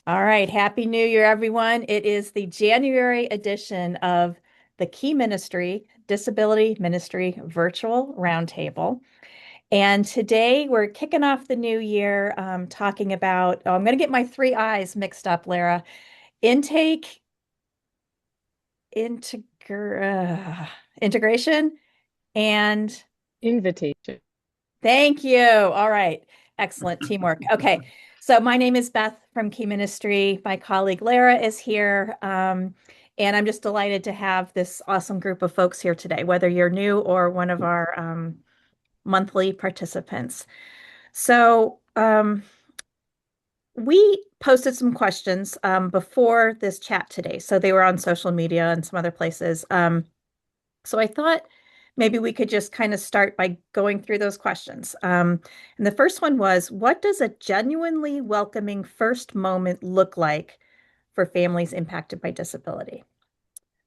All right. Happy New Year, everyone. It is the January edition of the Key Ministry Disability Ministry Virtual Roundtable. And today we're kicking off the new year talking about, I'm going to get my three I's mixed up, Lara. Intake, integration, and Invitation. thank you. All right. Excellent teamwork. Okay. So my name is Beth from Key Ministry. My colleague Lara is here. And I'm just delighted to have this awesome group of folks here today, whether you're new or one of our monthly participants. So we posted some questions before this chat today. So they were on social media and some other places. So I thought maybe we could just kind of start by going through those questions. And the first one was, what does a genuinely welcoming first moment look like for families impacted by disability?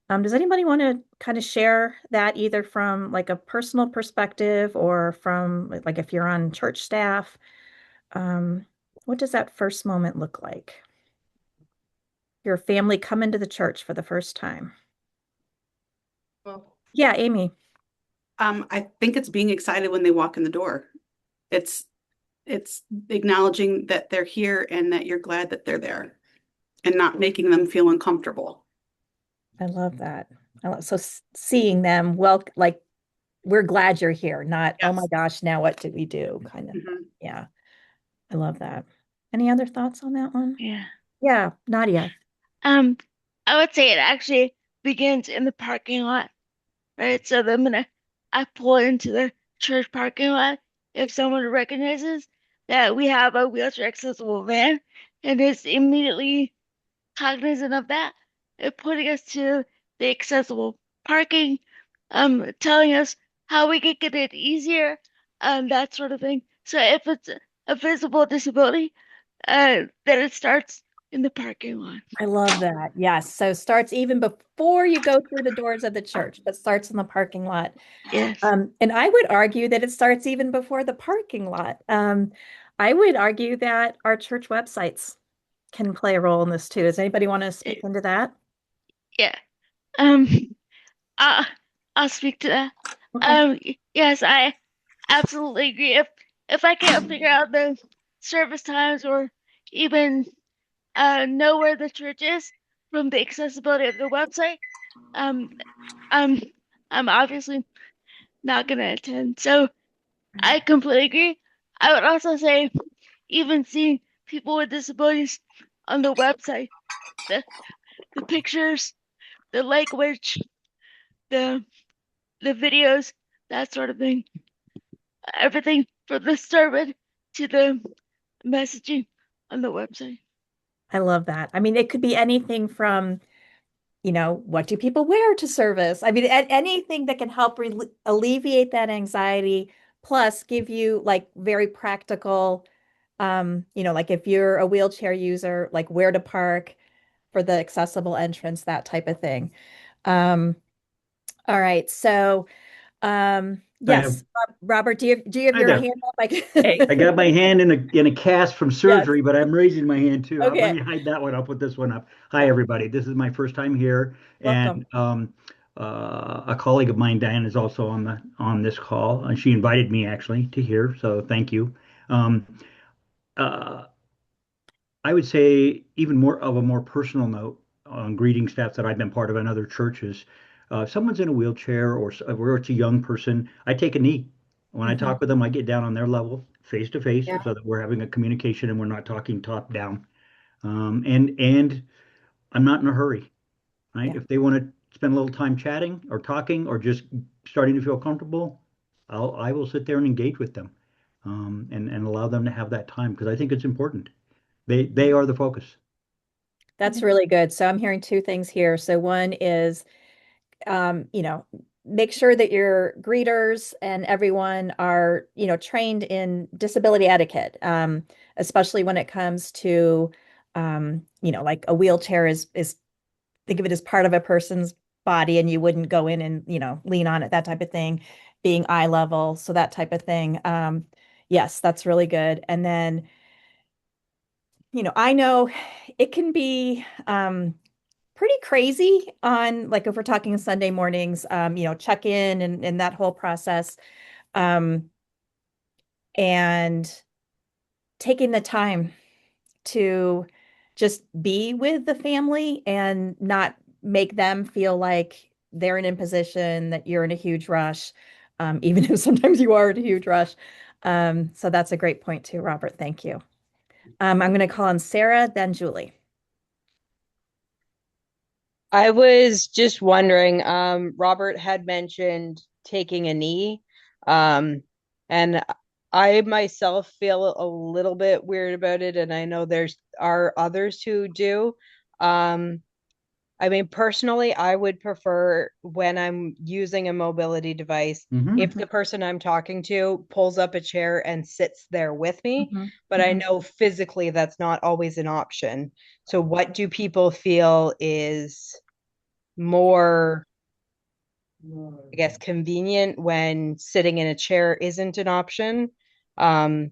Does anybody want to kind of share that either from like a personal perspective or from like if you're on church staff? Um, what does that first moment look like? Your family coming to the church for the first time. Well, Yeah, Amy. I think it's being excited when they walk in the door. It's it's acknowledging that they're here and that you're glad that they're there and not making them feel uncomfortable. I love that. Seeing them, well, like we're glad you're here, not, oh my Yes. gosh, now what do we do? Kind of. Mhm. Yeah, I love that. Any other thoughts on that one? Yeah. Yeah, Nadia. Um, I would say it actually begins in the parking lot, right? So the minute I pull into the church parking lot, if someone recognizes that we have a wheelchair accessible van and is immediately cognizant of that, and putting us to the accessible parking, telling us how we could get it easier, that sort of thing. So if it's a visible disability, then it starts in the parking lot. I love that. Yes. So starts even before you go through the doors of the church, but starts in the parking lot. Yes. And I would argue that it starts even before the parking lot. I would argue that our church websites can play a role in this too. Does anybody want to speak into that? Yeah. Um, I, I'll speak to that. Okay. Yes, I absolutely agree. If I can't figure out the service times or even know where the church is from the accessibility of the website, um, I'm I'm obviously not gonna attend. So I completely agree. I would also say even seeing people with disabilities on the website, the the pictures, the language, the the videos, that sort of thing. Everything from the sermon to the messaging on the website. I love that. I mean, it could be anything from, what do people wear to service? I mean, anything that can help alleviate that anxiety, plus give you like very practical, like if you're a wheelchair user, like where to park for the accessible entrance, that type of thing. Um, all right. So, I have, yes, Robert, do you have hi your there. hand up? Hey, I got my hand in a cast from Yes. surgery, but I'm raising my hand too. Let Okay. me hide that one. I'll put this one up. Hi, Yeah. everybody. This is my first time here, Welcome. and a colleague of mine, Diane, is also on this call, and she invited me actually to here. So thank you. Um, uh, I would say even more of a more personal note on greeting staff that I've been part of in other churches. If someone's in a wheelchair or it's a young person, I take a knee. When I Mhm. talk with them, I get down on their level, face to face, Yeah. so that we're having a communication and we're not talking top down. And I'm not in a hurry, right? Yeah. If they want to spend a little time chatting or talking or just starting to feel comfortable, I will sit there and engage with them, and allow them to have that time because I think it's important. They are the focus. That's really good. So I'm hearing two things here. So one is, make sure that your greeters and everyone are, trained in disability etiquette, especially when it comes to, like a wheelchair is think of it as part of a person's body, and you wouldn't go in and, lean on it, that type of thing, being eye level, so that type of thing. Yes, that's really good. And then I know it can be pretty crazy on like if we're talking Sunday mornings, check in and that whole process. Um, and taking the time to just be with the family and not make them feel like they're in imposition, that you're in a huge rush, even if sometimes you are in a huge rush. So that's a great point too, Robert. Thank you. I'm going to call on Sarah, then Julie. I was just wondering, Robert had mentioned taking a knee, um, and I myself feel a little bit weird about it, and I know there's are others who do. Um, I mean, personally, I would prefer when I'm using a mobility device, Hmm. if the person I'm talking to pulls up a chair and sits there with me, Mhm, but I mhm. know physically that's not always an option. So what do people feel is more, I guess, convenient when sitting in a chair isn't an option? Um,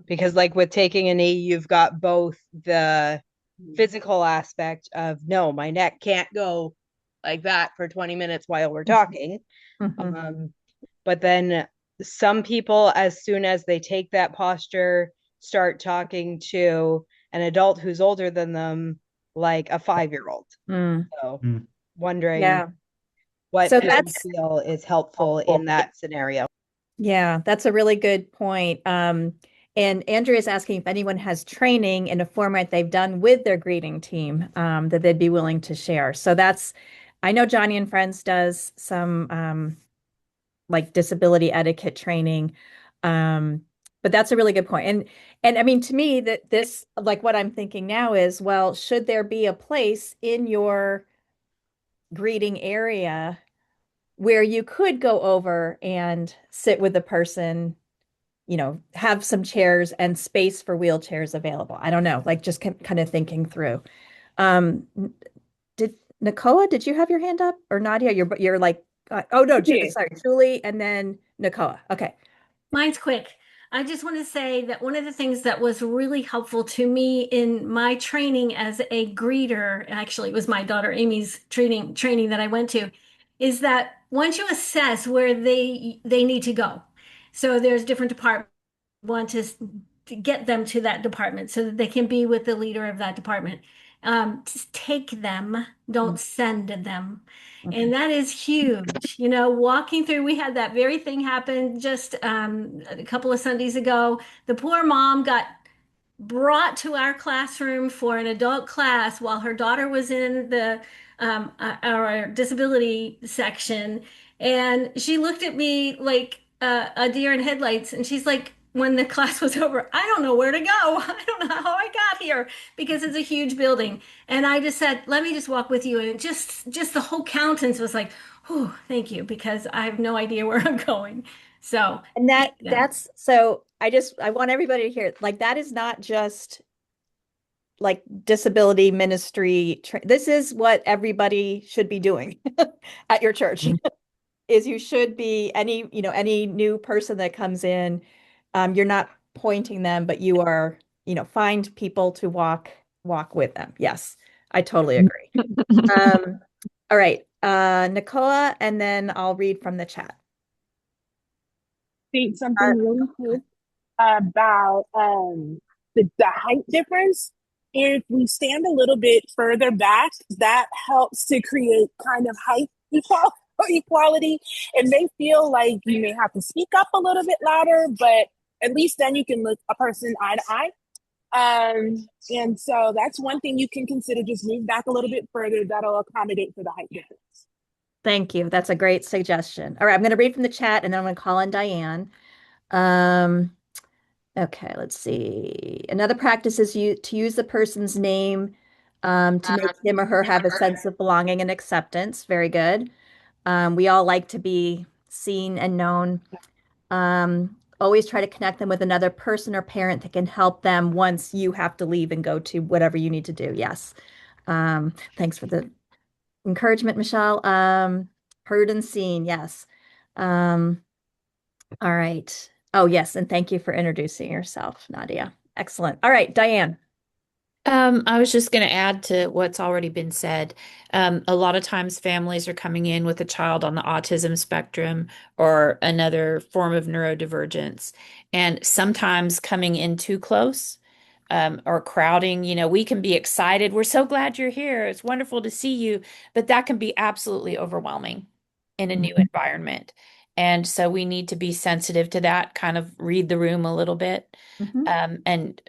because like with taking a knee, you've got both the physical aspect of no, my neck can't go like that for 20 minutes while we're talking. Mhm. Um, but then some people, as soon as they take that posture, start talking to an adult who's older than them, like a 5-year old. Mm, So wondering yeah. what So people that's feel is helpful in that scenario. Yeah, that's a really good point. And Andrea is asking if anyone has training in a format they've done with their greeting team, that they'd be willing to share. So I know Johnny and Friends does some like disability etiquette training. Um, but that's a really good point. And I mean, to me, that this, like what I'm thinking now is, well, should there be a place in your greeting area where you could go over and sit with the person, have some chairs and space for wheelchairs available. I don't know, like just kind of thinking through. Um, did Nakoa, did you have your hand up or Nadia? You're like, oh no, Yeah. Sorry, Julie, and then Nakoa. Okay. Mine's quick. I just want to say that one of the things that was really helpful to me in my training as a greeter, actually it was my daughter Amy's training that I went to, is that once you assess where they need to go. So there's different departments want to get them to that department so that they can be with the leader of that department. Just take them, don't send them. Mhm. And that is huge. Walking through, we had that very thing happen just a couple of Sundays ago. The poor mom got brought to our classroom for an adult class while her daughter was in our disability section. And she looked at me like a deer in headlights. And she's like, when the class was over, I don't know where to go. I don't know how I got here because it's a huge building. And I just said, let me just walk with you. And just the whole countenance was like, oh, thank you, because I have no idea where I'm going. So And take them. that's so I want everybody to hear it. Like that is not just like disability ministry. This is what everybody should be doing at your church. Is you should be any new person that comes in, you're not pointing them, but you are, find people to walk with them. Yes, I totally agree. All right, Nicola, and then I'll read from the chat. Think Uh, something really quick about the height difference. If we stand a little bit further back, that helps to create kind of height equality. It may feel like you may have to speak up a little bit louder, but at least then you can look a person eye to eye. And so that's one thing you can consider. Just move back a little bit further. That'll accommodate for the height difference. Thank you. That's a great suggestion. All right, I'm going to read from the chat, and then I'm going to call on Diane. Um, Okay, let's see. Another practice is to use the person's name to make him or her have a sense of belonging and acceptance. Very good. We all like to be seen and known. Always try to connect them with another person or parent that can help them once you have to leave and go to whatever you need to do. Yes. Thanks for the encouragement, Michelle. Heard and seen. Yes. Um, all right. Oh, yes. And thank you for introducing yourself, Nadia. Excellent. All right, Diane. I was just going to add to what's already been said. A lot of times families are coming in with a child on the autism spectrum or another form of neurodivergence, and sometimes coming in too close, or crowding. We can be excited. We're so glad you're here. It's wonderful to see you, but that can be absolutely overwhelming in a new environment. And so we need to be sensitive to that, kind of read the room a little bit, Mhm. and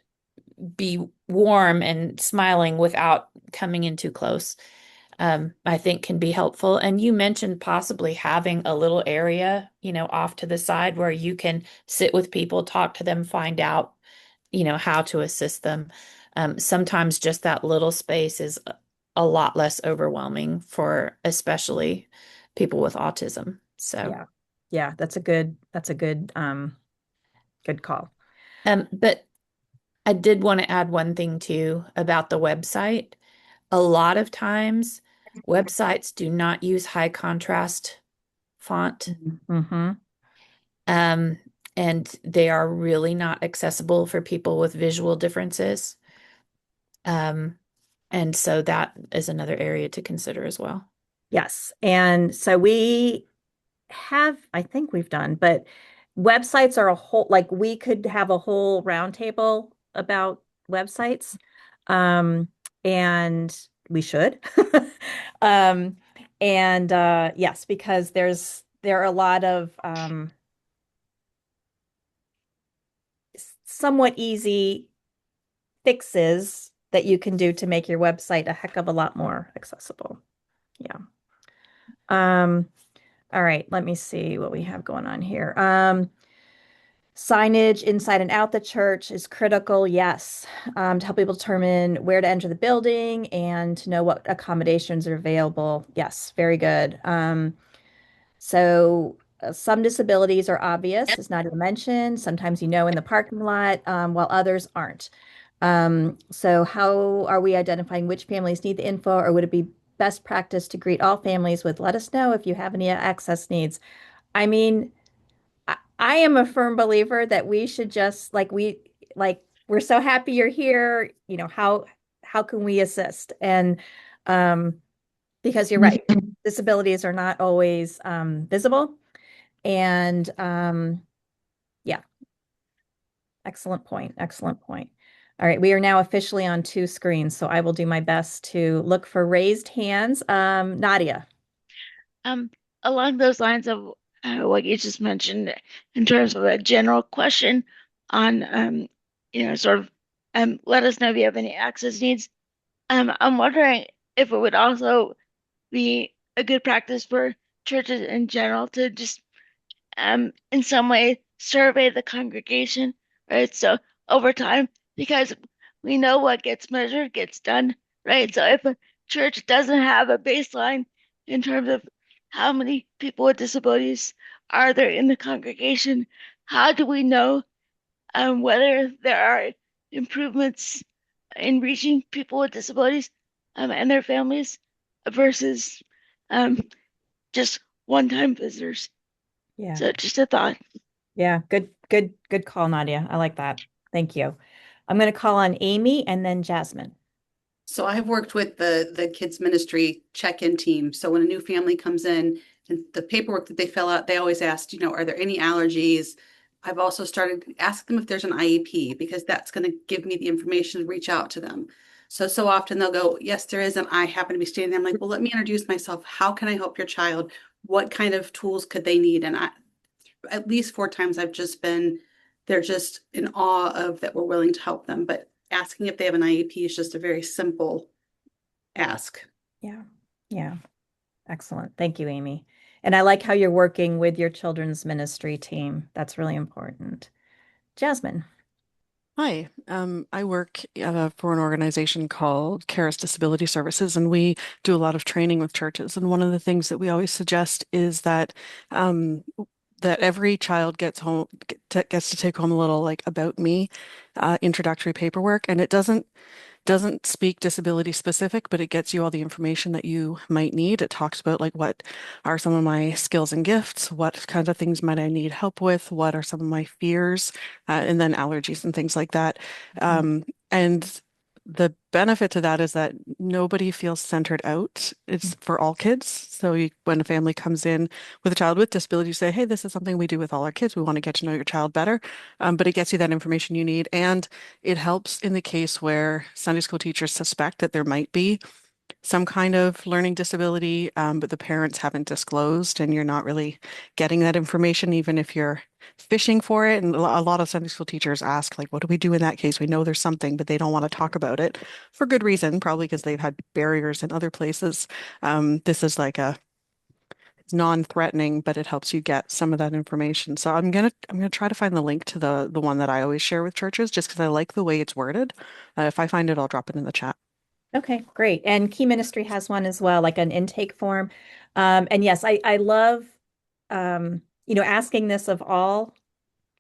be warm and smiling without coming in too close. I think can be helpful. And you mentioned possibly having a little area, off to the side where you can sit with people, talk to them, find out, how to assist them. Sometimes just that little space is a lot less overwhelming for especially people with autism. So, Yeah. Yeah, that's a good call. but I did want to add one thing too about the website. A lot of times, websites do not use high contrast font, Mm-hmm. um, and they are really not accessible for people with visual differences. Um, and so that is another area to consider as well. Yes. And so we have, I think we've done, but websites are a whole, like we could have a whole roundtable about websites. Um, and we should. Um, and yes, because there are a lot of somewhat easy fixes that you can do to make your website a heck of a lot more accessible. Yeah. Um, all right, let me see what we have going on here. Signage inside and out the church is critical, yes, to help people determine where to enter the building and to know what accommodations are available. Yes, very good. Some disabilities are obvious, as Nadia mentioned. Sometimes in the parking lot, while others aren't. So how are we identifying which families need the info, or would it be best practice to greet all families with let us know if you have any access needs? I mean, I am a firm believer that we should just we're so happy you're here, how can we assist? And um because you're right, disabilities are not always visible. And yeah, excellent point. Excellent point. All right, we are now officially on two screens, so I will do my best to look for raised hands. Nadia. Um, Along those lines of what you just mentioned, in terms of a general question on, sort of, let us know if you have any access needs. I'm wondering if it would also be a good practice for churches in general to just in some way survey the congregation, right? So over time, because we know what gets measured gets done, right? So if a church doesn't have a baseline in terms of how many people with disabilities are there in the congregation, how do we know whether there are improvements in reaching people with disabilities and their families versus um, just one-time visitors? Yeah. So just a thought. Yeah, good call, Nadia. I like that. Thank you. I'm going to call on Amy and then Jasmine. So I've worked with the kids ministry check-in team. So when a new family comes in and the paperwork that they fill out, they always ask, are there any allergies? I've also started to ask them if there's an IEP because that's going to give me the information to reach out to them. So often they'll go, yes, there is, and I happen to be standing there. I'm like, well, let me introduce myself. How can I help your child? What kind of tools could they need? And at least 4 times they're just in awe of that we're willing to help them. But asking if they have an IEP is just a very simple ask. Yeah. Yeah. Excellent. Thank you, Amy. And I like how you're working with your children's ministry team. That's really important. Jasmine. Hi, I work for an organization called Caris Disability Services, and we do a lot of training with churches. And one of the things that we always suggest is um, that every child gets to take home a little like about me introductory paperwork, and it doesn't speak disability specific, but it gets you all the information that you might need. It talks about like what are some of my skills and gifts, what kinds of things might I need help with, what are some of my fears, and then allergies and things like that. And the benefit to that is that nobody feels centered out. It's for all kids. So when a family comes in with a child with disability, you say, hey, this is something we do with all our kids. We want to get to know your child better. But it gets you that information you need. And it helps in the case where Sunday school teachers suspect that there might be some kind of learning disability, but the parents haven't disclosed, and you're not really getting that information, even if you're fishing for it. And a lot of Sunday school teachers ask, like, what do we do in that case? We know there's something, but they don't want to talk about it for good reason, probably because they've had barriers in other places. This is like it's non-threatening, but it helps you get some of that information. So I'm gonna try to find the link to the one that I always share with churches, just because I like the way it's worded. If I find it, I'll drop it in the chat. Okay, great. And Key Ministry has one as well, like an intake form. And yes, I love asking this of all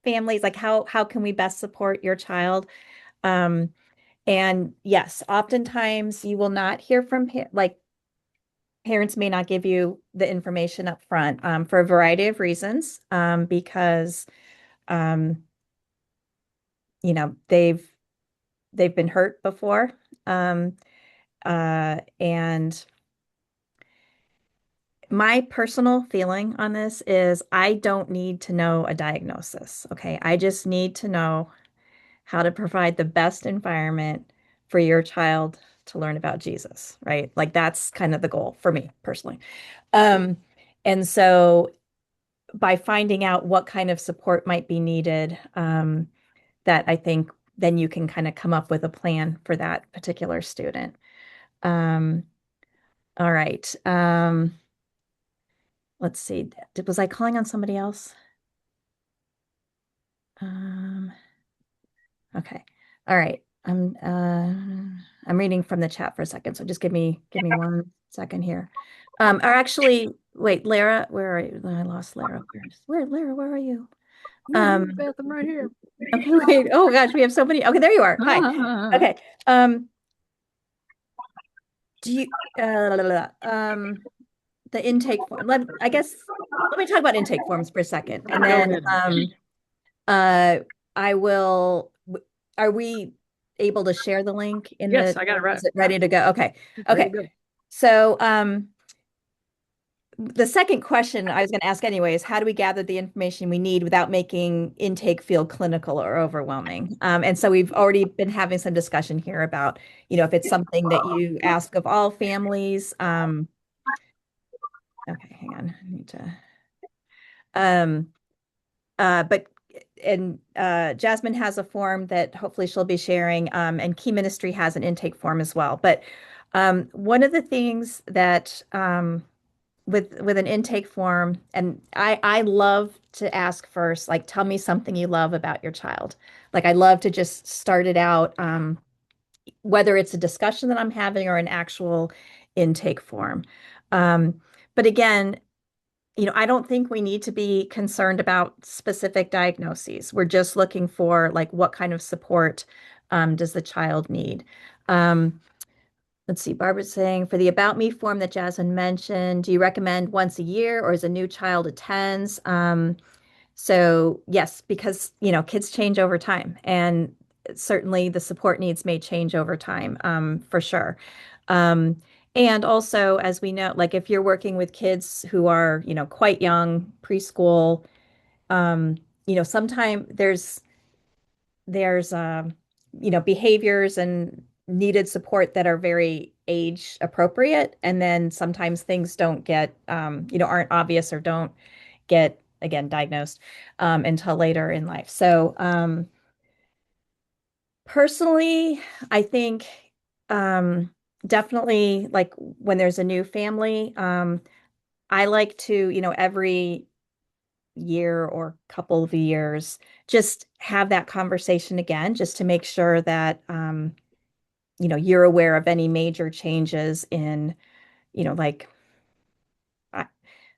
families, like how can we best support your child? Um, and yes, oftentimes you will not hear from like parents may not give you the information up front for a variety of reasons because um, they've been hurt before. Um, and my personal feeling on this is I don't need to know a diagnosis. Okay. I just need to know how to provide the best environment for your child to learn about Jesus, right? Like that's kind of the goal for me personally. Um, and so by finding out what kind of support might be needed, that I think then you can kind of come up with a plan for that particular student. Um, all right. Let's see. Was I calling on somebody else? Um, okay. All right. I'm reading from the chat for a second, so just give me 1 second here. Or actually, wait, Lara, where are you? I lost Lara. Lara, where are you? Beth, I'm right here. Okay, wait. Oh gosh, we have so many. Okay, there you are. Hi. Okay. Do you the intake form? I guess let me talk about intake forms for a second, and then uh I will. Are we able to share the link in Yes, I got it right. Is it ready to go? Okay. Ready to Okay. go. So the second question I was going to ask anyway is how do we gather the information we need without making intake feel clinical or overwhelming? And so we've already been having some discussion here about, if it's something that you ask of all families. Okay, hang on. I need to. Um, but and Jasmine has a form that hopefully she'll be sharing, and Key Ministry has an intake form as well. But one of the things that with an intake form, and I love to ask first, like, tell me something you love about your child. Like, I love to just start it out, whether it's a discussion that I'm having or an actual intake form. Um, but again, I don't think we need to be concerned about specific diagnoses. We're just looking for like what kind of support does the child need. Um, let's see, Barbara's saying for the About Me form that Jasmine mentioned, do you recommend once a year or as a new child attends? So yes, because kids change over time, and certainly the support needs may change over time, for sure. Um, and also, as we know, like if you're working with kids who are, quite young, preschool, sometimes there's behaviors and needed support that are very age appropriate, and then sometimes things don't get, aren't obvious or don't get again diagnosed until later in life. So personally, I think definitely like when there's a new family, I like to, every year or couple of years, just have that conversation again, just to make sure that you're aware of any major changes in, like uh,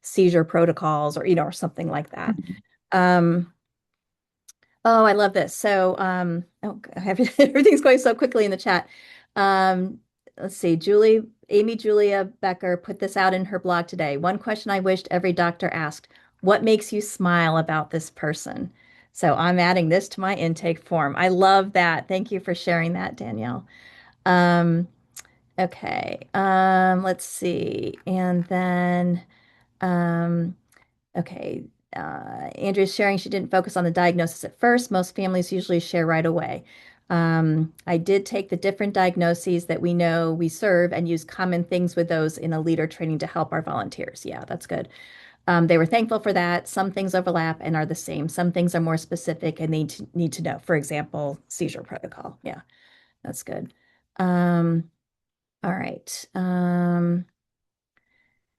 seizure protocols or, or something like that. Um, Oh, I love this. So, everything's going so quickly in the chat. Let's see. Amy Julia Becker put this out in her blog today. One question I wished every doctor asked, what makes you smile about this person? So I'm adding this to my intake form. I love that. Thank you for sharing that, Danielle. Um, okay. Let's see. And then, um, okay. Andrea's sharing she didn't focus on the diagnosis at first. Most families usually share right away. I did take the different diagnoses that we know we serve and use common things with those in a leader training to help our volunteers. Yeah, that's good. They were thankful for that. Some things overlap and are the same. Some things are more specific and need to know. For example, seizure protocol. Yeah, that's good. All right.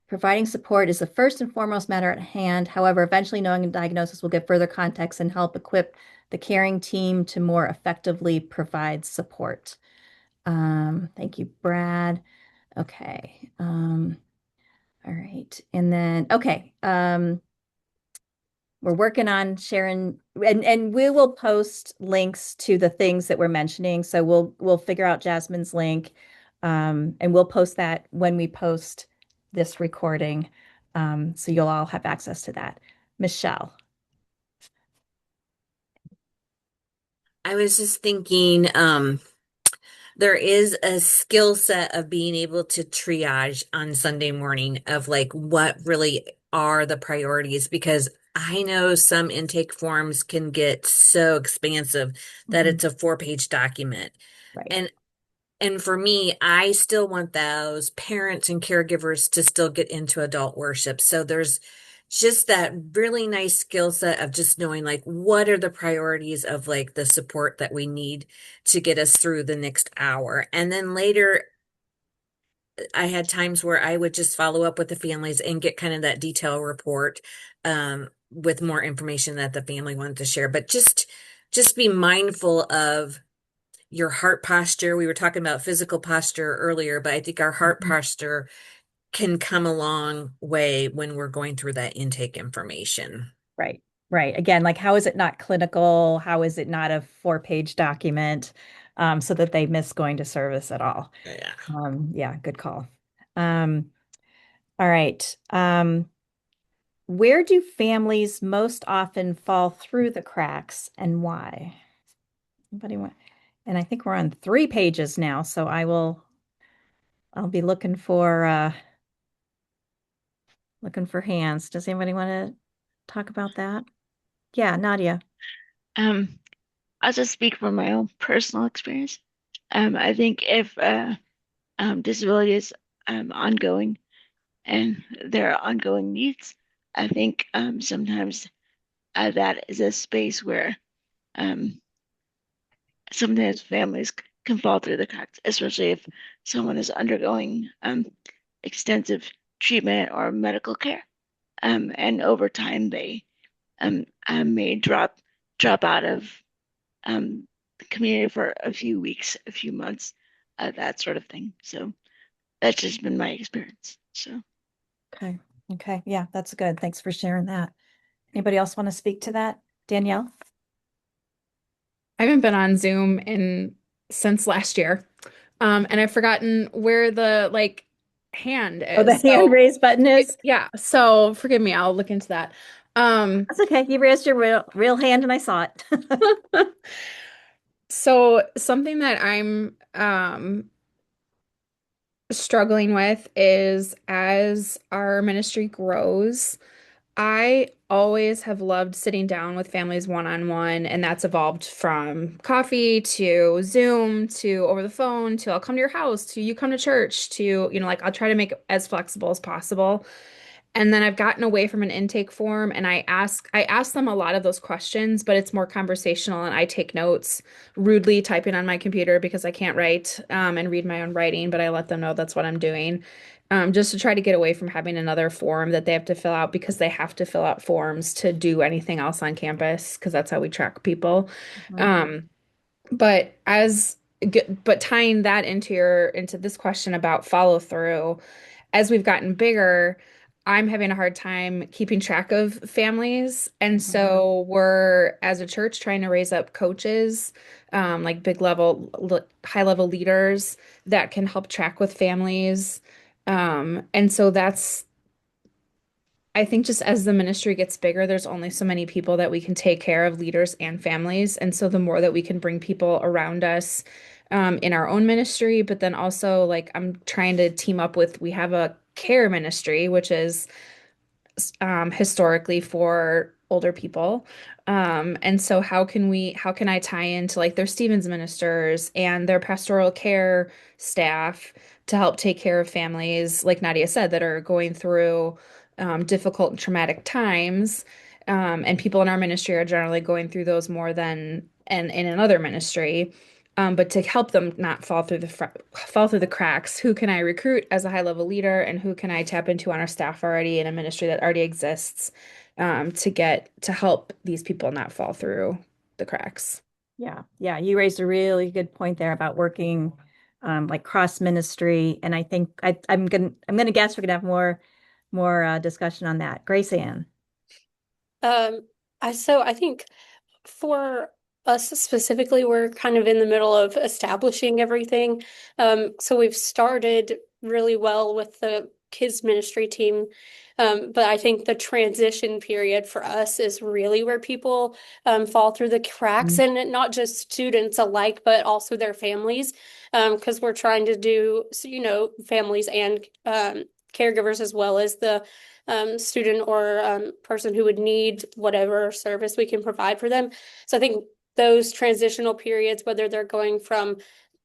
Providing support is the first and foremost matter at hand. However, eventually knowing a diagnosis will give further context and help equip the caring team to more effectively provide support. Thank you, Brad. Okay. All right. And then, okay. We're working on sharing and we will post links to the things that we're mentioning. So we'll figure out Jasmine's link. And we'll post that when we post this recording. So you'll all have access to that. Michelle. I was just thinking, there is a skill set of being able to triage on Sunday morning of like what really are the priorities because I know some intake forms can get so expansive that Mhm. it's a 4-page document. Right. And for me, I still want those parents and caregivers to still get into adult worship. So there's just that really nice skill set of just knowing like what are the priorities of like the support that we need to get us through the next hour. And then later, I had times where I would just follow up with the families and get kind of that detail report with more information that the family wanted to share. But just be mindful of your heart posture. We were talking about physical posture earlier, but I think our heart Mhm. posture can come a long way when we're going through that intake information. Right. Right. Again, like how is it not clinical? How is it not a 4-page document? So that they miss going to service at all. Yeah. Yeah, good call. Um, all right. Where do families most often fall through the cracks and why? Anybody want? And I think we're on 3 pages now, so I'll be looking for hands. Does anybody want to talk about that? Yeah, Nadia. Um, I'll just speak from my own personal experience. I think if disability is ongoing and there are ongoing needs, I think sometimes that is a space where um, sometimes families can fall through the cracks, especially if someone is undergoing extensive treatment or medical care. And over time, they may drop out of the community for a few weeks, a few months, that sort of thing. So that's just been my experience. So Okay. Okay. Yeah, that's good. Thanks for sharing that. Anybody else want to speak to that? Danielle? I haven't been on Zoom in since last year. And I've forgotten where the like hand Oh, the is. hand So raise button is? yeah, so forgive me, I'll look into that. That's okay. You raised your real hand and I saw it. So something that I'm struggling with is as our ministry grows, I always have loved sitting down with families one-on-one, and that's evolved from coffee to Zoom to over the phone to I'll come to your house to you come to church to, like I'll try to make it as flexible as possible. And then I've gotten away from an intake form and I ask them a lot of those questions, but it's more conversational and I take notes rudely typing on my computer because I can't write and read my own writing, but I let them know that's what I'm doing. Just to try to get away from having another form that they have to fill out because they have to fill out forms to do anything else on campus because that's how we track people. Mhm. But but tying that into this question about follow through, as we've gotten bigger, I'm having a hard time keeping track of families. And Mhm. so we're, as a church, trying to raise up coaches, like high level leaders that can help track with families. And so I think just as the ministry gets bigger, there's only so many people that we can take care of, leaders and families. And so the more that we can bring people around us in our own ministry, but then also like I'm trying to team up with, we have a care ministry, which is historically for older people. And so how can I tie into like their Stevens ministers and their pastoral care staff to help take care of families, like Nadia said, that are going through difficult and traumatic times. And people in our ministry are generally going through those more than and in another ministry. But to help them not fall through the cracks, who can I recruit as a high level leader, and who can I tap into on our staff already in a ministry that already exists, to help these people not fall through the cracks. Yeah, yeah, you raised a really good point there about working like cross ministry, and I think I'm gonna guess we're gonna have more discussion on that. Grace Ann. Um, I think for us specifically, we're kind of in the middle of establishing everything. So we've started really well with the kids ministry team. But I think the transition period for us is really where people fall through the cracks, and not just students alike, but also their families. Because we're trying to do, families and caregivers as well as the student or person who would need whatever service we can provide for them. So I think those transitional periods, whether they're going from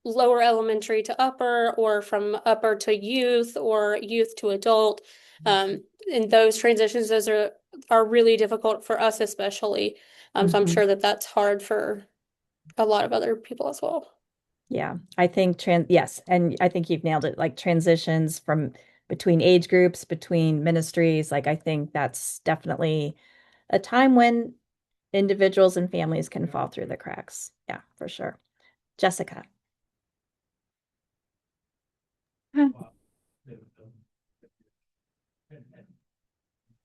lower elementary to upper or from upper to youth or youth to adult, in those transitions, those are really difficult for us especially. So I'm sure that that's hard for a lot of other people as well. Yeah, I think yes, and I think you've nailed it. Like transitions from between age groups, between ministries. Like I think that's definitely a time when individuals and families can fall through the cracks. Yeah, for sure. Jessica.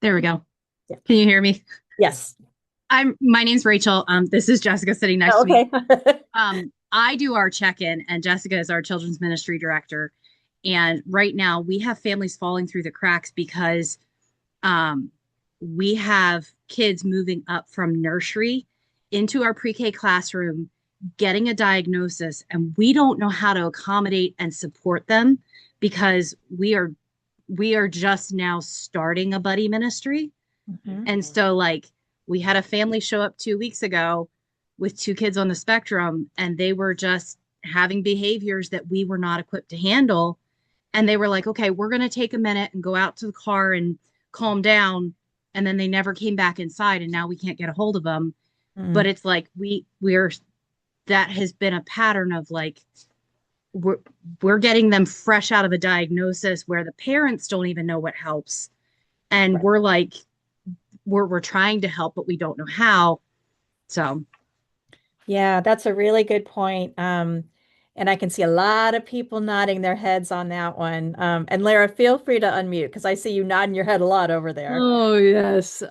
There we go. Yeah. Can you hear me? Yes. My name's Rachel. This is Jessica sitting next Oh, to okay. me. I do our check-in, and Jessica is our children's ministry director. And right now we have families falling through the cracks because we have kids moving up from nursery into our pre-K classroom, getting a diagnosis, and we don't know how to accommodate and support them because we are just now starting a buddy ministry. And so like we had a family show up 2 weeks ago with two kids on the spectrum, and they were just having behaviors that we were not equipped to handle. And they were like, okay, we're going to take a minute and go out to the car and calm down. And then they never came back inside, and now we can't get a hold of them. But it's like we're that has been a pattern of like we're getting them fresh out of a diagnosis where the parents don't even know what helps. And we're like, we're trying to help, but we don't know how. So Yeah, that's a really good point. And I can see a lot of people nodding their heads on that one. And Lara, feel free to unmute because I see you nodding your head a lot over there. Oh, yes.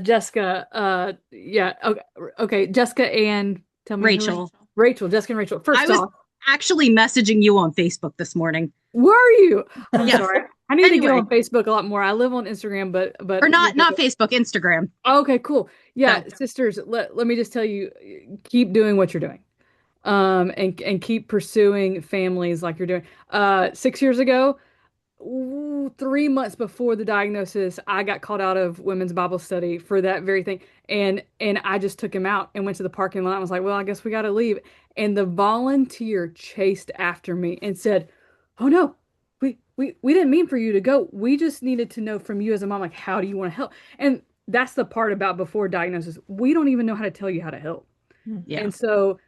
Jessica, yeah. Okay, okay. Jessica and tell me Rachel. Rachel, Jessica and Rachel. First I was off, actually messaging you on Facebook this morning. were you? I'm Yes. sorry. I need to get Anyway. on Facebook a lot more. I live on Instagram, but Or not Facebook, Instagram. Okay, cool. Yeah, So- sisters, let me just tell you, keep doing what you're doing. And keep pursuing families like you're doing. 6 years ago, 3 months before the diagnosis, I got called out of women's Bible study for that very thing. And I just took him out and went to the parking lot. I was like, well, I guess we got to leave. And the volunteer chased after me and said, oh no, we didn't mean for you to go. We just needed to know from you as a mom, like, how do you want to help? And that's the part about before diagnosis. We don't even know how to tell you how to help. Yeah. And so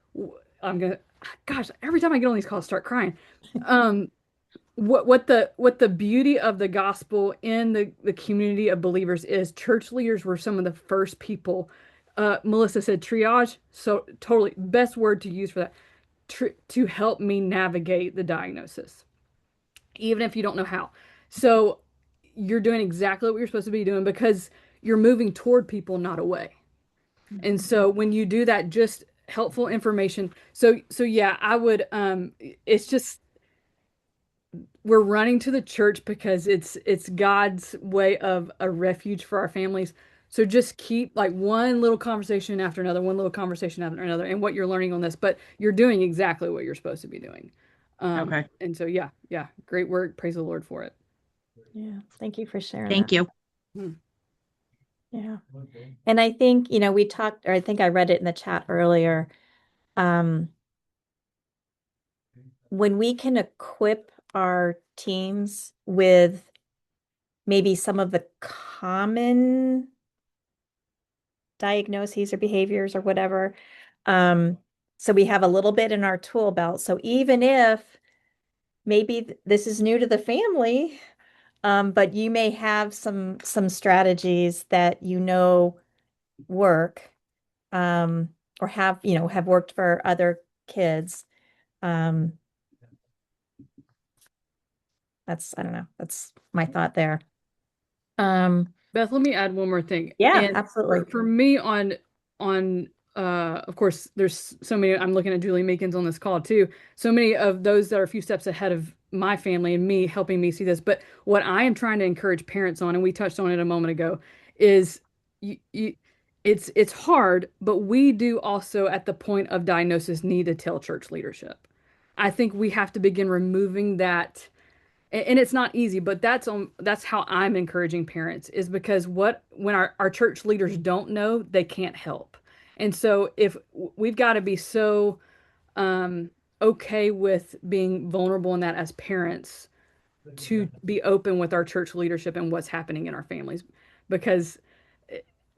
gosh, every time I get on these calls, I start crying. What the beauty of the gospel in the community of believers is church leaders were some of the first people. Melissa said triage, so totally best word to use for that, to help me navigate the diagnosis, even if you don't know how. So you're doing exactly what you're supposed to be doing because you're moving toward people, not away. And so when you do that, just helpful information. So yeah, I would it's just we're running to the church because it's God's way of a refuge for our families. So just keep like one little conversation after another, one little conversation after another, and what you're learning on this, but you're doing exactly what you're supposed to be doing. Okay. And so yeah, yeah, great work. Praise the Lord for it. Yeah, thank you for sharing Thank that. you. Yeah. And I think, we talked, or I think I read it in the chat earlier. When we can equip our teams with maybe some of the common diagnoses or behaviors or whatever, so we have a little bit in our tool belt. So even if maybe this is new to the family, but you may have some strategies that work, or have worked for other kids. Um, I don't know, that's my thought there. Beth, let me add one more thing. Yeah, And absolutely. for me on of course there's so many, I'm looking at Julie Meekins on this call too. So many of those that are a few steps ahead of my family and me, helping me see this. But what I am trying to encourage parents on, and we touched on it a moment ago, is it's hard, but we do also at the point of diagnosis need to tell church leadership. I think we have to begin removing that, and it's not easy, but that's how I'm encouraging parents, is because when our church leaders don't know, they can't help. And so if we've got to be so okay with being vulnerable in that as parents, to be open with our church leadership and what's happening in our families, because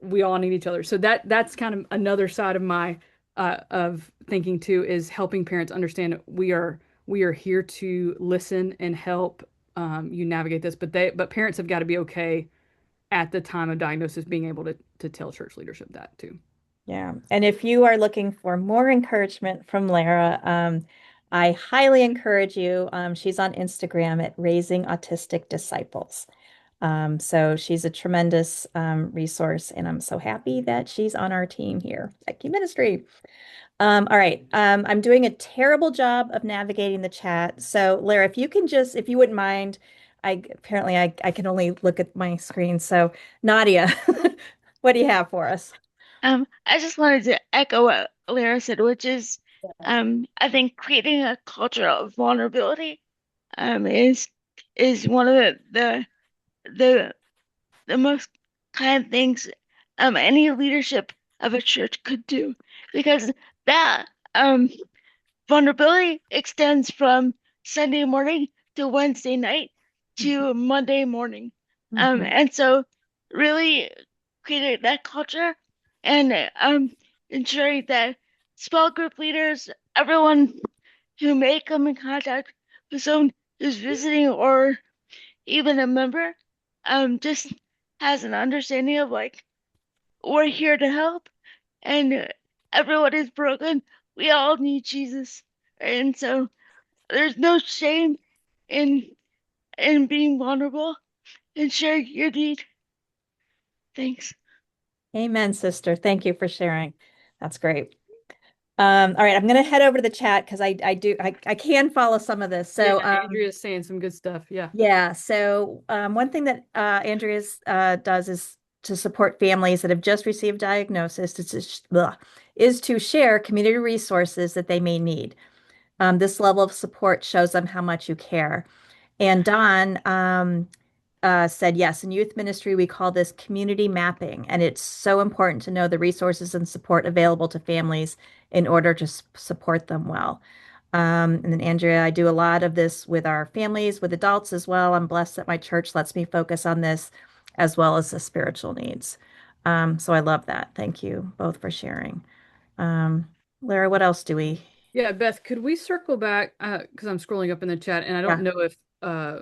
we all need each other. So that's kind of another side of my of thinking too, is helping parents understand we are here to listen and help you navigate this. But parents have got to be okay at the time of diagnosis being able to tell church leadership that too. Yeah. And if you are looking for more encouragement from Lara, I highly encourage you. She's on Instagram at Raising Autistic Disciples. So she's a tremendous resource, and I'm so happy that she's on our team here at Key Ministry. All right. I'm doing a terrible job of navigating the chat. So Lara, if you wouldn't mind, I can only look at my screen. So Nadia, what do you have for us? I just wanted to echo what Lara said, which is, I think creating a culture of vulnerability, is one of the the most kind things, any leadership of a church could do, because that, vulnerability extends from Sunday morning to Wednesday night to Monday morning. And so really creating that culture and ensuring that small group leaders, everyone who may come in contact with someone who's visiting or even a member, just has an understanding of like, we're here to help and everyone is broken. We all need Jesus. And so there's no shame in being vulnerable and sharing your need. Thanks. Amen, sister. Thank you for sharing. That's great. All right, I'm going to head over to the chat because I can follow some of this. So Yeah, Andrea's saying some good stuff. Yeah. yeah. So one thing that Andrea's does is to support families that have just received diagnosis is to share community resources that they may need. This level of support shows them how much you care. And Don said, yes, in youth ministry, we call this community mapping. And it's so important to know the resources and support available to families in order to support them well. And then Andrea, I do a lot of this with our families, with adults as well. I'm blessed that my church lets me focus on this as well as the spiritual needs. So I love that. Thank you both for sharing. Lara, what else do we? Yeah, Beth, could we circle back? Because I'm scrolling up in the chat, and I don't Yeah. know if uh,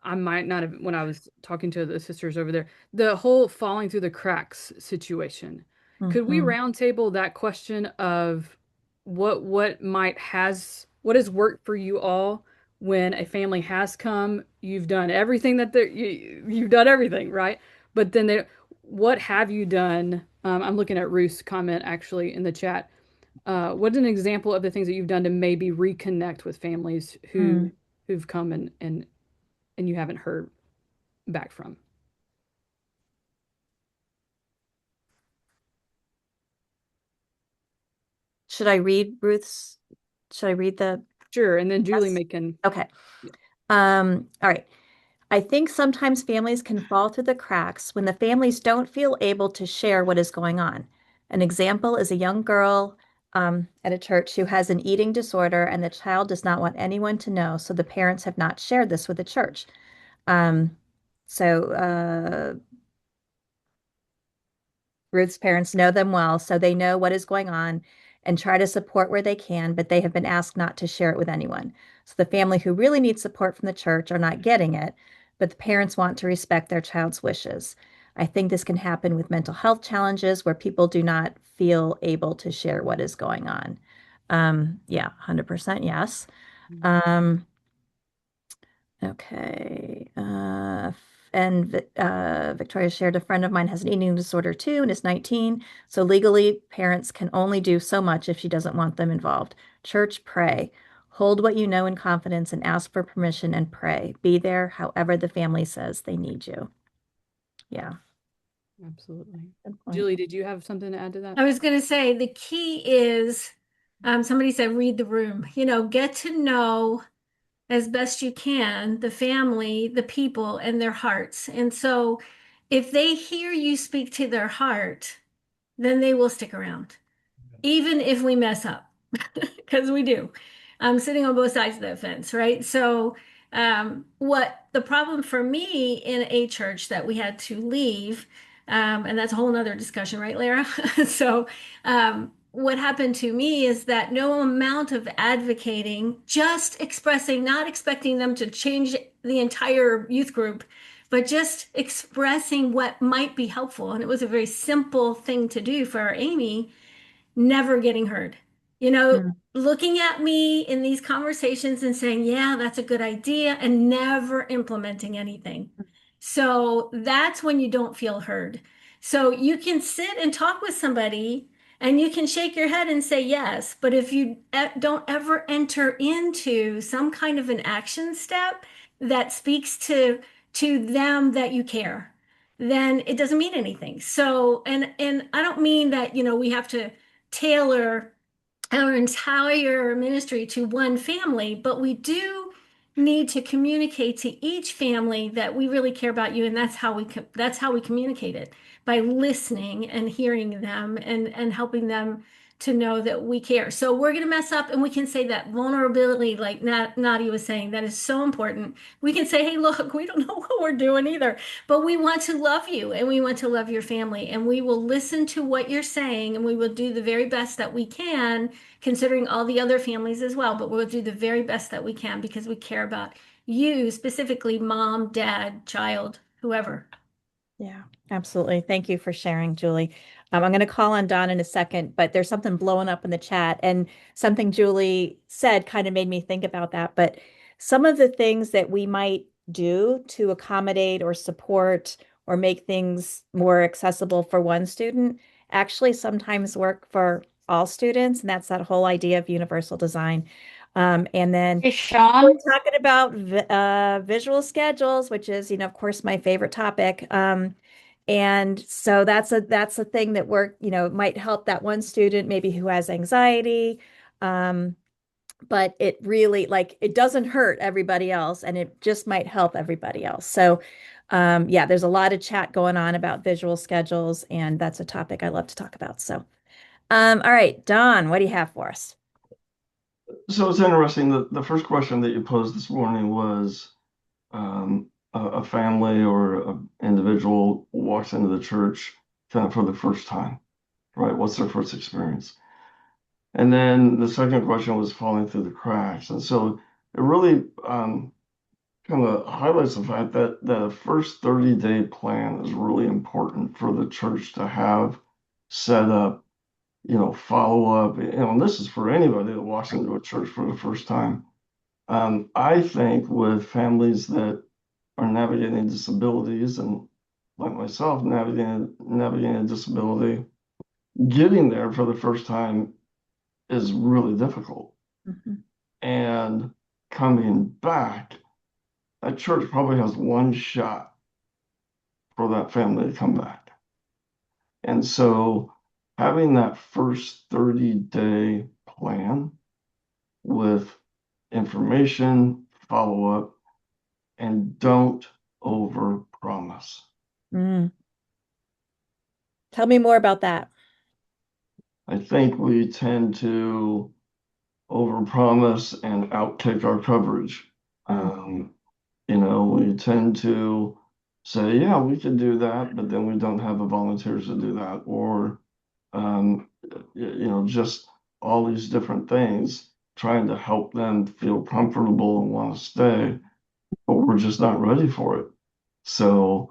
I might not have, when I was talking to the sisters over there, the whole falling through the cracks situation. Could we roundtable that question of what has worked for you all when a family has come, you've done everything you've done everything, right? But then what have you done? I'm looking at Ruth's comment actually in the chat. What's an example of the things that you've done to maybe reconnect with families who've come and you haven't heard back from? should I read Ruth's? Should I read the? Sure, and then Julie Yes. making. Okay. All right. I think sometimes families can fall through the cracks when the families don't feel able to share what is going on. An example is a young girl at a church who has an eating disorder, and the child does not want anyone to know, so the parents have not shared this with the church. Um, so Ruth's parents know them well, so they know what is going on and try to support where they can, but they have been asked not to share it with anyone. So the family who really needs support from the church are not getting it, but the parents want to respect their child's wishes. I think this can happen with mental health challenges where people do not feel able to share what is going on. Yeah, 100% yes. Okay. Victoria shared a friend of mine has an eating disorder too and is 19. So legally, parents can only do so much if she doesn't want them involved. Church, pray. Hold what you know in confidence and ask for permission and pray. Be there however the family says they need you. Yeah. Absolutely. Good point. Julie, did you have something to add to that? I was going to say the key is somebody said read the room, get to know as best you can the family, the people, and their hearts. And so if they hear you speak to their heart, then they will stick around, even if we mess up, because we do. I'm sitting on both sides of that fence, right? So, what the problem for me in a church that we had to leave, and that's a whole nother discussion, right, Lara? So, what happened to me is that no amount of advocating, just expressing, not expecting them to change the entire youth group, but just expressing what might be helpful. And it was a very simple thing to do for our Amy, never getting heard. Looking at me in these conversations and saying, yeah, that's a good idea, and never implementing anything. So that's when you don't feel heard. So you can sit and talk with somebody and you can shake your head and say yes, but if you don't ever enter into some kind of an action step that speaks to them that you care, then it doesn't mean anything. So, and I don't mean that, we have to tailor our entire ministry to one family, but we do need to communicate to each family that we really care about you, and that's how we communicate it, by listening and hearing them and helping them to know that we care. So we're going to mess up, and we can say that vulnerability, like Nadia was saying, that is so important. We can say, hey, look, we don't know what we're doing either, but we want to love you and we want to love your family, and we will listen to what you're saying, and we will do the very best that we can, considering all the other families as well, but we'll do the very best that we can because we care about you, specifically mom, dad, child, whoever. Yeah, absolutely. Thank you for sharing, Julie. I'm going to call on Don in a second, but there's something blowing up in the chat, and something Julie said kind of made me think about that. But some of the things that we might do to accommodate or support or make things more accessible for one student actually sometimes work for all students, and that's that whole idea of universal design. And then Hey, we're Sean. talking about visual schedules, which is, of course, my favorite topic. And so that's a thing that might help that one student maybe who has anxiety. But it really it doesn't hurt everybody else, and it just might help everybody else. So yeah, there's a lot of chat going on about visual schedules, and that's a topic I love to talk about. So all right, Don, what do you have for us? So it's interesting that the first question that you posed this morning was a family or an individual walks into the church kind of for the first time, right? What's their first experience? And then the second question was falling through the cracks. And so it really kind of highlights the fact that the first 30-day plan is really important for the church to have set up, follow up. And this is for anybody that walks into a church for the first time. I think with families that are navigating disabilities, and like myself, navigating a disability, getting there for the first time is really difficult. Mm-hmm. And coming back, that church probably has one shot for that family to come back. And so having that first 30-day plan with information, follow up, and don't over promise. Mm. Tell me more about that. I think we tend to overpromise and outtake our coverage. We tend to say, yeah, we could do that, but then we don't have the volunteers to do that, or just all these different things, trying to help them feel comfortable and want to stay, but we're just not ready for it. So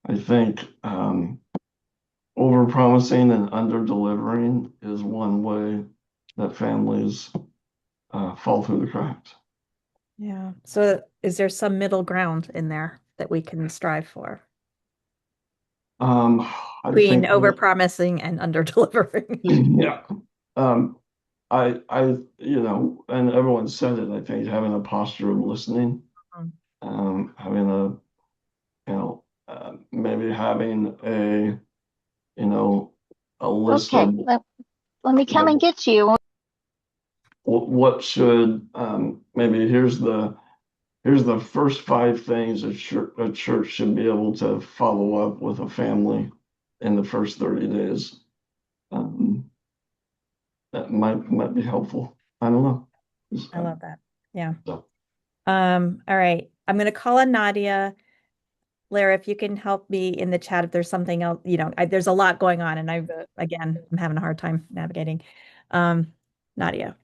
I think over-promising and under-delivering is one way that families fall through the cracks. Yeah. So is there some middle ground in there that we can strive for? I Between think over-promising and under-delivering. yeah. And everyone said it, I think having a posture of listening, having maybe having a list Okay, of let me come and get you. what should, maybe here's the first 5 things a church should be able to follow up with a family in the first 30 days. That might be helpful. I don't know. I love that. Yeah. So. All right. I'm going to call on Nadia. Lara, if you can help me in the chat if there's something else, there's a lot going on, and I'm having a hard time navigating. Nadia.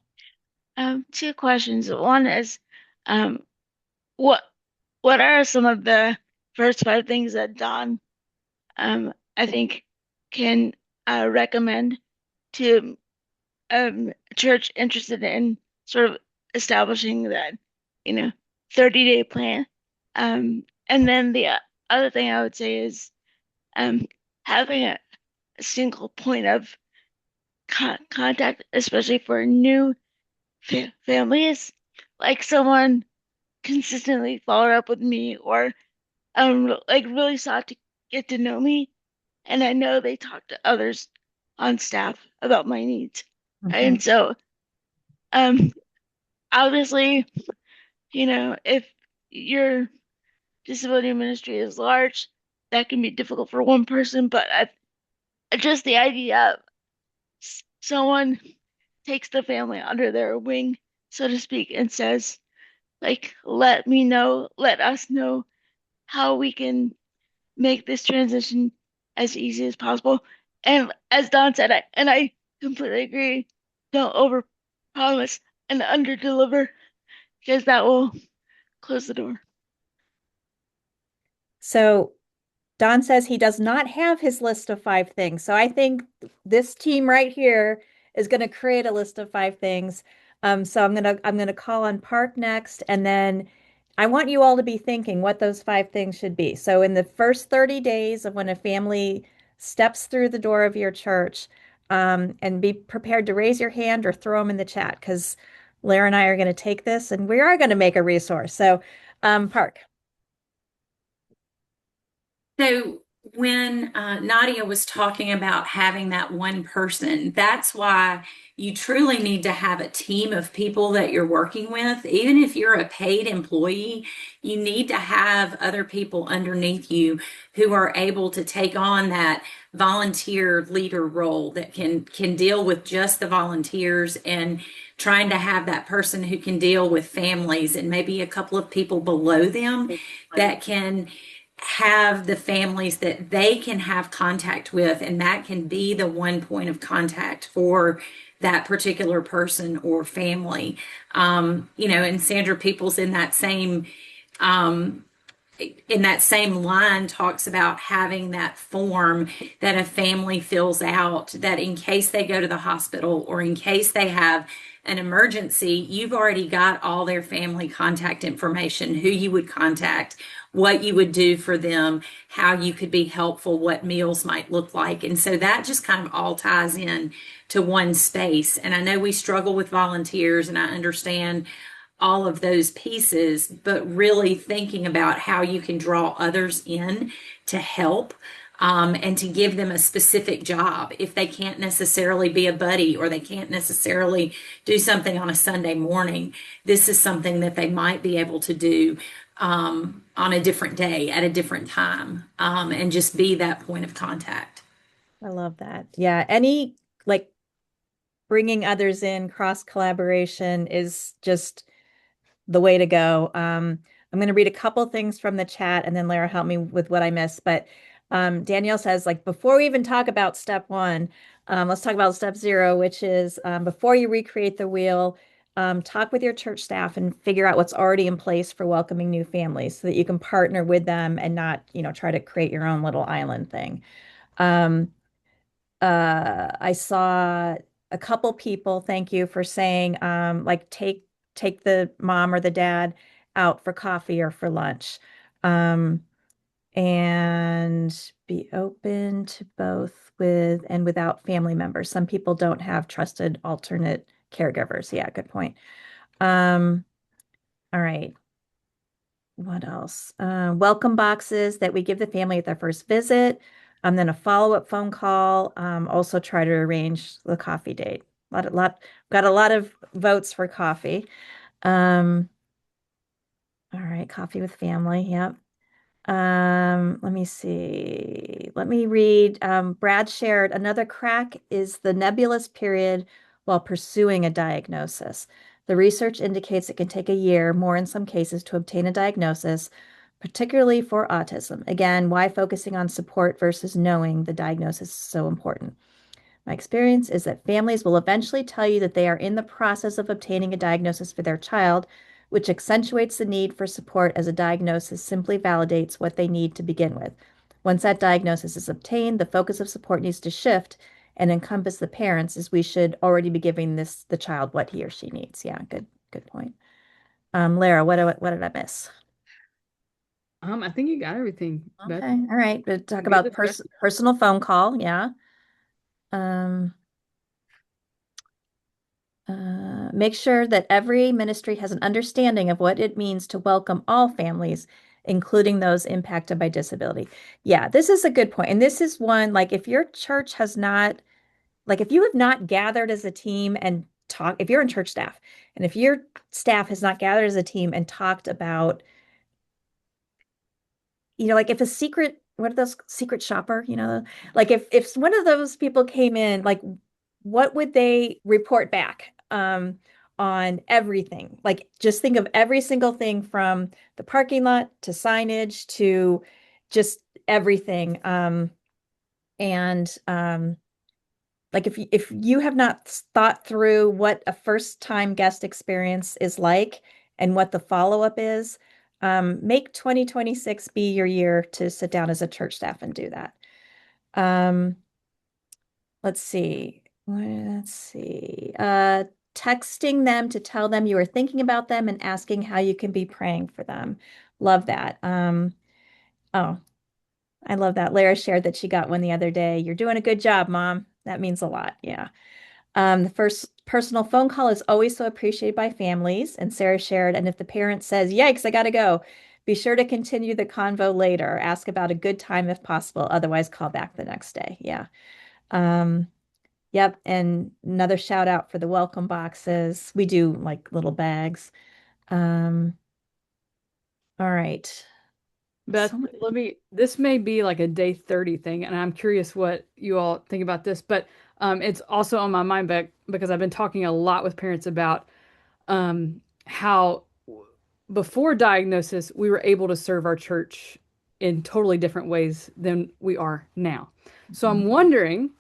2 questions. One is, what are some of the first 5 things that Don, I think, can recommend to a church interested in sort of establishing that, 30-day plan? And then the other thing I would say is having a single point of contact, especially for new families, like someone consistently followed up with me, or like really sought to get to know me, and I know they talk to others on staff about my needs. And so obviously, if your disability ministry is large, that can be difficult for one person, but just the idea of someone takes the family under their wing, so to speak, and says, like, let us know how we can make this transition as easy as possible. And as Don said, I completely agree, don't over promise and under deliver, because that will close the door. So Don says he does not have his list of 5 things. So I think this team right here is going to create a list of 5 things. So I'm gonna call on Park next, and then I want you all to be thinking what those 5 things should be. So in the first 30 days of when a family steps through the door of your church, and be prepared to raise your hand or throw them in the chat, because Lara and I are going to take this and we are going to make a resource. So Park. So when Nadia was talking about having that one person, that's why you truly need to have a team of people that you're working with. Even if you're a paid employee, you need to have other people underneath you who are able to take on that volunteer leader role that can deal with just the volunteers, and trying to have that person who can deal with families and maybe a couple of people below them that can have the families that they can have contact with, and that can be the one point of contact for that particular person or family. And Sandra Peoples in that same line talks about having that form that a family fills out, that in case they go to the hospital or in case they have an emergency, you've already got all their family contact information, who you would contact, what you would do for them, how you could be helpful, what meals might look like. And so that just kind of all ties in to one space. And I know we struggle with volunteers, and I understand all of those pieces, but really thinking about how you can draw others in to help and to give them a specific job. If they can't necessarily be a buddy or they can't necessarily do something on a Sunday morning, this is something that they might be able to do on a different day at a different time, and just be that point of contact. I love that. Yeah, any like bringing others in, cross collaboration is just the way to go. I'm going to read a couple things from the chat and then Lara help me with what I missed. But Danielle says, like, before we even talk about step one, let's talk about step zero, which is before you recreate the wheel, talk with your church staff and figure out what's already in place for welcoming new families so that you can partner with them and not, try to create your own little island thing. Um, I saw a couple people, thank you for saying, like take the mom or the dad out for coffee or for lunch. And be open to both with and without family members. Some people don't have trusted alternate caregivers. Yeah, good point. All right. What else? Welcome boxes that we give the family at their first visit. Then a follow-up phone call. Also try to arrange the coffee date. Got a lot of votes for coffee. All right, coffee with family. Yep. Let me see. Let me read. Brad shared another crack is the nebulous period while pursuing a diagnosis. The research indicates it can take a year, more in some cases, to obtain a diagnosis, particularly for autism. Again, why focusing on support versus knowing the diagnosis is so important. My experience is that families will eventually tell you that they are in the process of obtaining a diagnosis for their child, which accentuates the need for support as a diagnosis simply validates what they need to begin with. Once that diagnosis is obtained, the focus of support needs to shift and encompass the parents as we should already be giving the child what he or she needs. Yeah, good point. Lara, what did I miss? I think you got everything, Beth. Okay, all right. But talk Good about discussion. personal phone call, yeah. Make sure that every ministry has an understanding of what it means to welcome all families, including those impacted by disability. Yeah, this is a good point. And this is one, like if your church has not, like if you have not gathered as a team and talk, if you're in church staff, and if your staff has not gathered as a team and talked about, like if a secret, what are those secret shopper, like if one of those people came in, like what would they report back on everything? Like just think of every single thing from the parking lot to signage to just everything. And like if you have not thought through what a first time guest experience is like and what the follow-up is, make 2026 be your year to sit down as a church staff and do that. Let's see. Let's see. Texting them to tell them you are thinking about them and asking how you can be praying for them. Love that. Oh, I love that. Lara shared that she got one the other day. You're doing a good job, Mom. That means a lot. Yeah. The first personal phone call is always so appreciated by families. And Sarah shared, and if the parent says, yikes, I gotta go, be sure to continue the convo later. Ask about a good time if possible. Otherwise, call back the next day. Yeah. Yep. And another shout out for the welcome boxes. We do like little bags. Um, all right. Beth, this may be like a day 30 thing, and I'm curious what you all think about this, but it's also on my mind back because I've been talking a lot with parents about how before diagnosis, we were able to serve our church in totally different ways than we are now. So I'm wondering,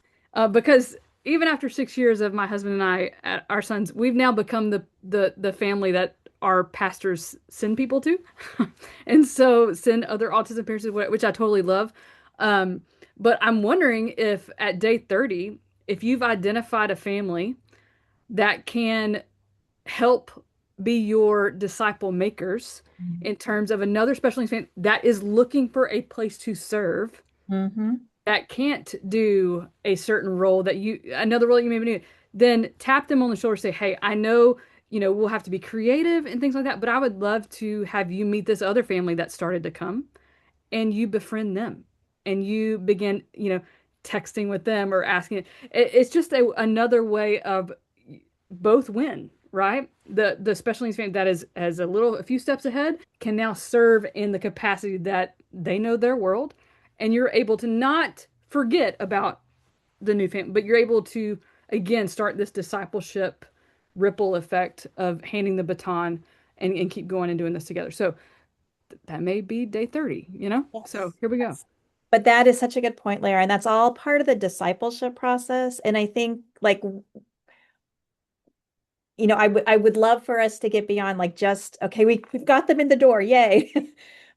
because even after 6 years of my husband and I, our sons, we've now become the family that our pastors send people to, and so send other autism parents, which I totally love. But I'm wondering if at day 30, if you've identified a family that can help be your disciple makers in terms of another special needs family that is looking for a place to serve, that can't do a certain role another role that you maybe need, then tap them on the shoulder, say, hey, I know, we'll have to be creative and things like that, but I would love to have you meet this other family that started to come and you befriend them and you begin, texting with them or asking. It's just another way of both win, right? The special needs family that is as a few steps ahead can now serve in the capacity that they know their world, and you're able to not forget about the new family, but you're able to again start this discipleship ripple effect of handing the baton and keep going and doing this together. So that may be day 30, Yes. So here we go. But that is such a good point, Lara, and that's all part of the discipleship process. And I think like I would love for us to get beyond like just okay, we've got them in the door, yay.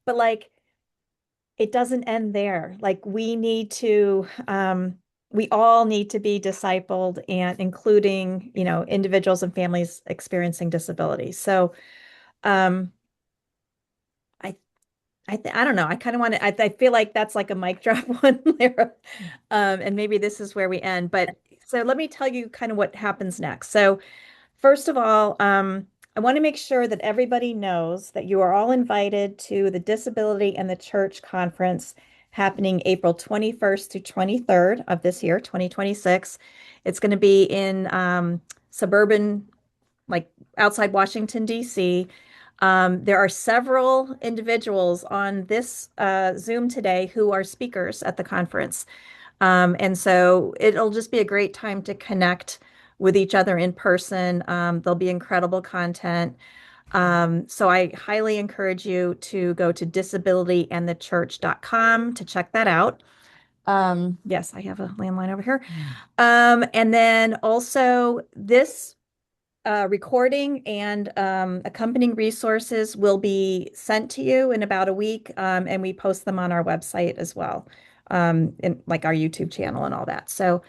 But like it doesn't end there. Like we all need to be discipled and including, individuals and families experiencing disability. So um I I don't know. I kind of want to I feel like that's like a mic drop one, Lara. And maybe this is where we end. But so let me tell you kind of what happens next. So first of all, I want to make sure that everybody knows that you are all invited to the Disability and the Church Conference happening April 21st through 23rd of this year, 2026. It's going to be in suburban, like outside Washington, D.C. There are several individuals on this Zoom today who are speakers at the conference. And so it'll just be a great time to connect with each other in person. There'll be incredible content. So I highly encourage you to go to disabilityandthechurch.com to check that out. Yes, I have a landline over here. And then also this recording and accompanying resources will be sent to you in about a week, and we post them on our website as well, in like our YouTube channel and all that. So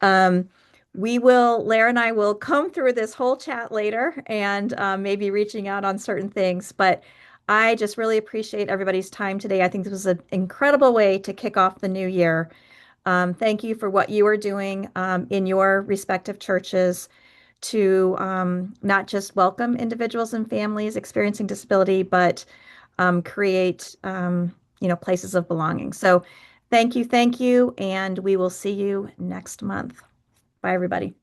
um, Lara and I will comb through this whole chat later and maybe reaching out on certain things. But I just really appreciate everybody's time today. I think this was an incredible way to kick off the new year. Thank you for what you are doing in your respective churches to not just welcome individuals and families experiencing disability, but create, places of belonging. So thank you, and we will see you next month. Bye, everybody.